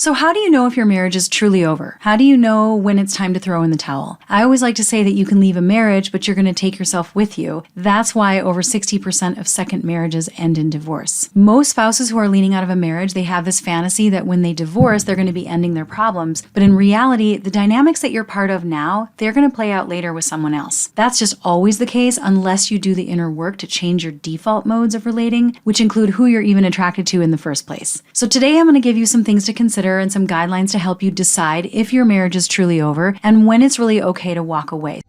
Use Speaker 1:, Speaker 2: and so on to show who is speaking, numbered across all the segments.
Speaker 1: So how do you know if your marriage is truly over? How do you know when it's time to throw in the towel? I always like to say that you can leave a marriage, but you're going to take yourself with you. That's why over 60% of second marriages end in divorce. Most spouses who are leaning out of a marriage, they have this fantasy that when they divorce, they're going to be ending their problems. But in reality, the dynamics that you're part of now, they're going to play out later with someone else. That's just always the case unless you do the inner work to change your default modes of relating, which include who you're even attracted to in the first place. So today I'm going to give you some things to consider and some guidelines to help you decide if your marriage is truly over and when it's really okay to walk away.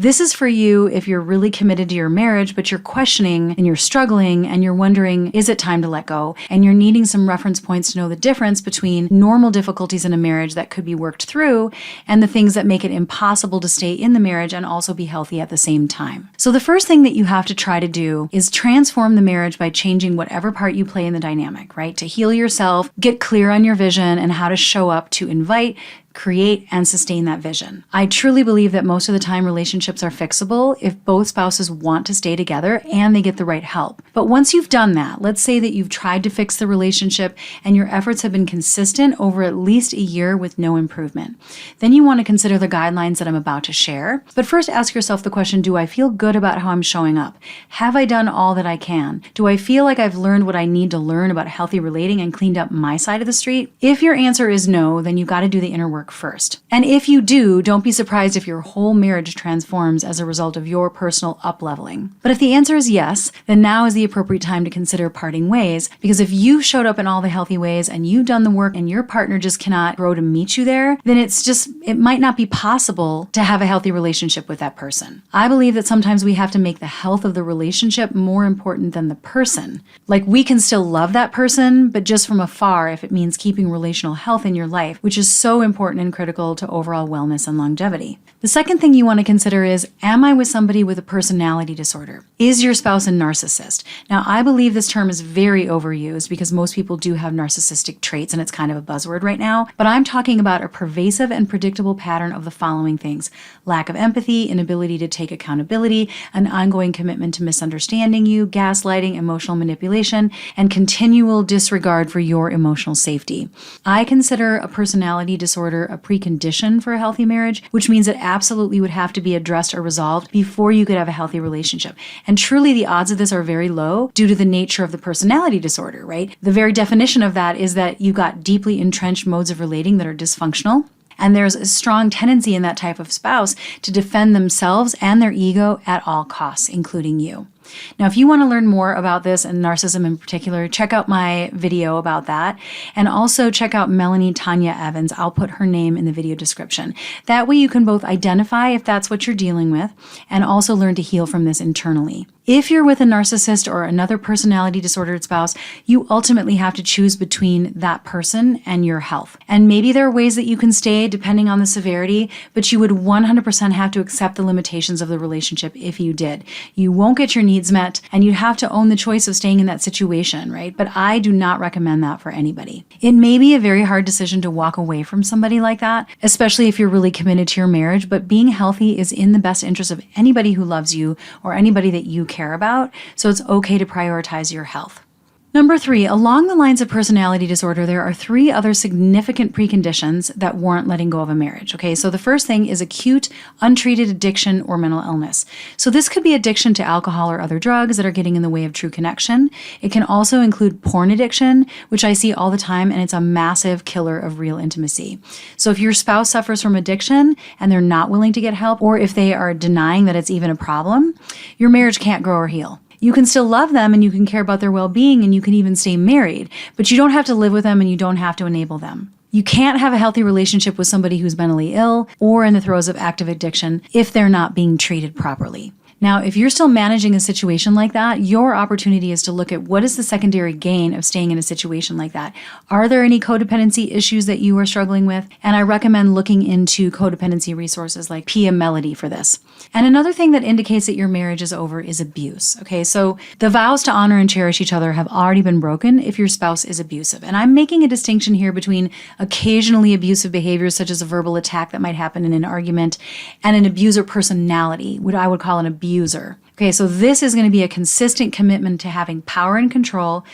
Speaker 1: This is for you if you're really committed to your marriage, but you're questioning and you're struggling and you're wondering, is it time to let go? And you're needing some reference points to know the difference between normal difficulties in a marriage that could be worked through and the things that make it impossible to stay in the marriage and also be healthy at the same time. So the first thing that you have to try to do is transform the marriage by changing whatever part you play in the dynamic, right? To heal yourself, get clear on your vision and how to show up to invite, create, and sustain that vision. I truly believe that most of the time relationships are fixable if both spouses want to stay together and they get the right help. But once you've done that, let's say that you've tried to fix the relationship and your efforts have been consistent over at least a year with no improvement. Then you want to consider the guidelines that I'm about to share. But first ask yourself the question, do I feel good about how I'm showing up? Have I done all that I can? Do I feel like I've learned what I need to learn about healthy relating and cleaned up my side of the street? If your answer is no, then you've got to do the inner work first. And if you do, don't be surprised if your whole marriage transforms as a result of your personal upleveling. But if the answer is yes, then now is the appropriate time to consider parting ways, because if you've showed up in all the healthy ways and you've done the work and your partner just cannot grow to meet you there, then it might not be possible to have a healthy relationship with that person. I believe that sometimes we have to make the health of the relationship more important than the person. Like, we can still love that person, but just from afar if it means keeping relational health in your life, which is so important and critical to overall wellness and longevity. The second thing you want to consider is, am I with somebody with a personality disorder? Is your spouse a narcissist? Now, I believe this term is very overused because most people do have narcissistic traits and it's kind of a buzzword right now, but I'm talking about a pervasive and predictable pattern of the following things: lack of empathy, inability to take accountability, an ongoing commitment to misunderstanding you, gaslighting, emotional manipulation, and continual disregard for your emotional safety. I consider a personality disorder a precondition for a healthy marriage, which means it absolutely would have to be addressed or resolved before you could have a healthy relationship. And truly, the odds of this are very low due to the nature of the personality disorder, right? The very definition of that is that you've got deeply entrenched modes of relating that are dysfunctional. And there's a strong tendency in that type of spouse to defend themselves and their ego at all costs, including you. Now, if you want to learn more about this and narcissism in particular, check out my video about that. And also check out Melanie Tanya Evans. I'll put her name in the video description. That way you can both identify if that's what you're dealing with and also learn to heal from this internally. If you're with a narcissist or another personality disordered spouse, you ultimately have to choose between that person and your health. And maybe there are ways that you can stay depending on the severity, but you would 100% have to accept the limitations of the relationship if you did. You won't get your needs met, and you have to own the choice of staying in that situation, right? But I do not recommend that for anybody. It may be a very hard decision to walk away from somebody like that, especially if you're really committed to your marriage, but being healthy is in the best interest of anybody who loves you or anybody that you care about, so it's okay to prioritize your health. Number 3, along the lines of personality disorder, there are 3 other significant preconditions that warrant letting go of a marriage. Okay, so the first thing is acute, untreated addiction or mental illness. So this could be addiction to alcohol or other drugs that are getting in the way of true connection. It can also include porn addiction, which I see all the time, and it's a massive killer of real intimacy. So if your spouse suffers from addiction and they're not willing to get help, or if they are denying that it's even a problem, your marriage can't grow or heal. You can still love them and you can care about their well-being and you can even stay married, but you don't have to live with them and you don't have to enable them. You can't have a healthy relationship with somebody who's mentally ill or in the throes of active addiction if they're not being treated properly. Now, if you're still managing a situation like that, your opportunity is to look at what is the secondary gain of staying in a situation like that. Are there any codependency issues that you are struggling with? And I recommend looking into codependency resources like Pia Melody for this. And another thing that indicates that your marriage is over is abuse. Okay, so the vows to honor and cherish each other have already been broken if your spouse is abusive. And I'm making a distinction here between occasionally abusive behaviors, such as a verbal attack that might happen in an argument, and an abuser personality, what I would call an abuser. Okay, so this is going to be a consistent commitment to having power and control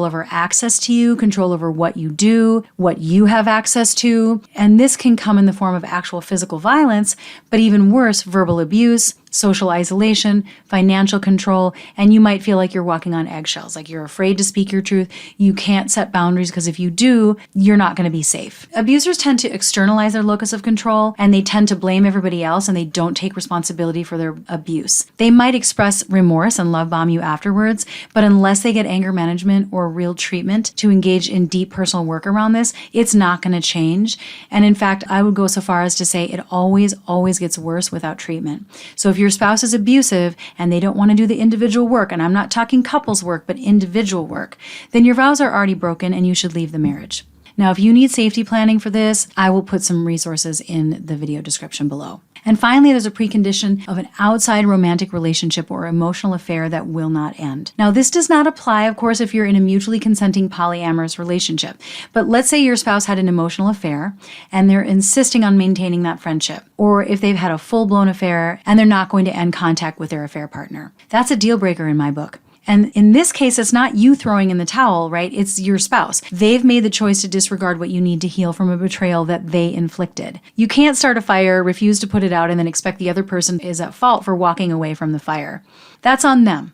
Speaker 1: over access to you, control over what you do, what you have access to. And this can come in the form of actual physical violence, but even worse, verbal abuse, social isolation, financial control, and you might feel like you're walking on eggshells, like you're afraid to speak your truth. You can't set boundaries because if you do, you're not going to be safe. Abusers tend to externalize their locus of control, and they tend to blame everybody else, and they don't take responsibility for their abuse. They might express remorse and love bomb you afterwards, but unless they get anger management or real treatment to engage in deep personal work around this, it's not going to change. And in fact, I would go so far as to say it always gets worse without treatment. So if your spouse is abusive and they don't want to do the individual work, and I'm not talking couples work, but individual work, then your vows are already broken and you should leave the marriage. Now, if you need safety planning for this, I will put some resources in the video description below. And finally, there's a precondition of an outside romantic relationship or emotional affair that will not end. Now, this does not apply, of course, if you're in a mutually consenting polyamorous relationship. But let's say your spouse had an emotional affair and they're insisting on maintaining that friendship, or if they've had a full-blown affair and they're not going to end contact with their affair partner. That's a deal breaker in my book. And in this case, it's not you throwing in the towel, right? It's your spouse. They've made the choice to disregard what you need to heal from a betrayal that they inflicted. You can't start a fire, refuse to put it out, and then expect the other person is at fault for walking away from the fire. That's on them.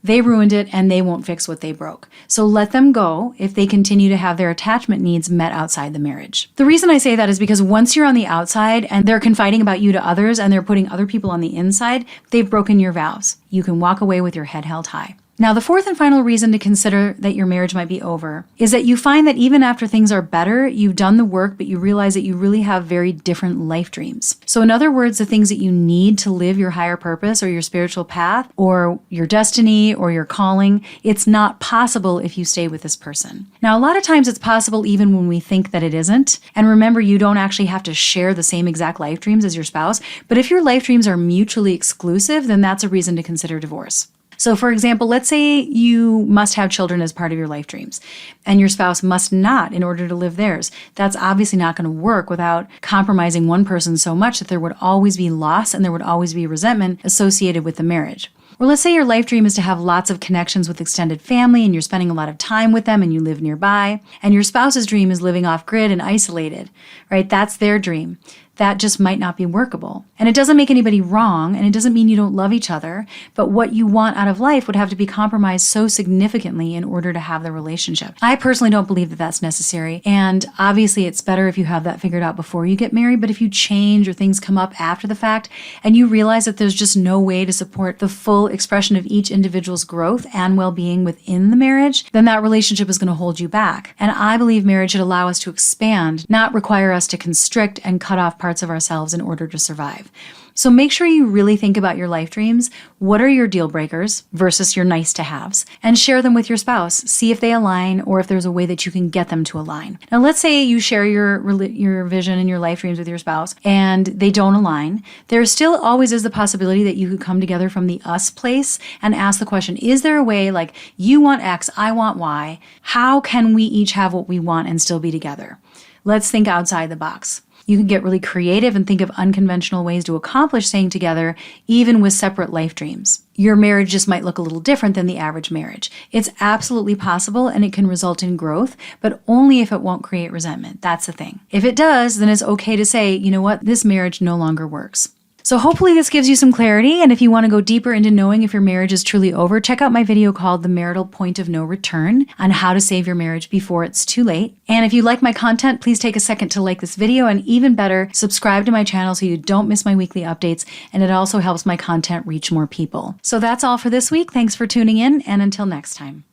Speaker 1: They ruined it and they won't fix what they broke. So let them go if they continue to have their attachment needs met outside the marriage. The reason I say that is because once you're on the outside and they're confiding about you to others and they're putting other people on the inside, they've broken your vows. You can walk away with your head held high. Now, the fourth and final reason to consider that your marriage might be over is that you find that even after things are better, you've done the work, but you realize that you really have very different life dreams. So in other words, the things that you need to live your higher purpose or your spiritual path or your destiny or your calling, it's not possible if you stay with this person. Now, a lot of times it's possible even when we think that it isn't. And remember, you don't actually have to share the same exact life dreams as your spouse. But if your life dreams are mutually exclusive, then that's a reason to consider divorce. So for example, let's say you must have children as part of your life dreams and your spouse must not in order to live theirs. That's obviously not going to work without compromising one person so much that there would always be loss and there would always be resentment associated with the marriage. Or let's say your life dream is to have lots of connections with extended family and you're spending a lot of time with them and you live nearby, and your spouse's dream is living off grid and isolated, right? That's their dream. That just might not be workable. And it doesn't make anybody wrong, and it doesn't mean you don't love each other, but what you want out of life would have to be compromised so significantly in order to have the relationship. I personally don't believe that that's necessary, and obviously it's better if you have that figured out before you get married, but if you change or things come up after the fact, and you realize that there's just no way to support the full expression of each individual's growth and well-being within the marriage, then that relationship is going to hold you back. And I believe marriage should allow us to expand, not require us to constrict and cut off parts of ourselves in order to survive. So make sure you really think about your life dreams. What are your deal breakers versus your nice to haves? And share them with your spouse. See if they align or if there's a way that you can get them to align. Now, let's say you share your vision and your life dreams with your spouse and they don't align. There still always is the possibility that you could come together from the us place and ask the question, is there a way, like, you want X, I want Y? How can we each have what we want and still be together? Let's think outside the box. You can get really creative and think of unconventional ways to accomplish staying together, even with separate life dreams. Your marriage just might look a little different than the average marriage. It's absolutely possible and it can result in growth, but only if it won't create resentment. That's the thing. If it does, then it's okay to say, you know what, this marriage no longer works. So hopefully this gives you some clarity, and if you want to go deeper into knowing if your marriage is truly over, check out my video called The Marital Point of No Return on how to save your marriage before it's too late. And if you like my content, please take a second to like this video, and even better, subscribe to my channel so you don't miss my weekly updates, and it also helps my content reach more people. So that's all for this week. Thanks for tuning in, and until next time.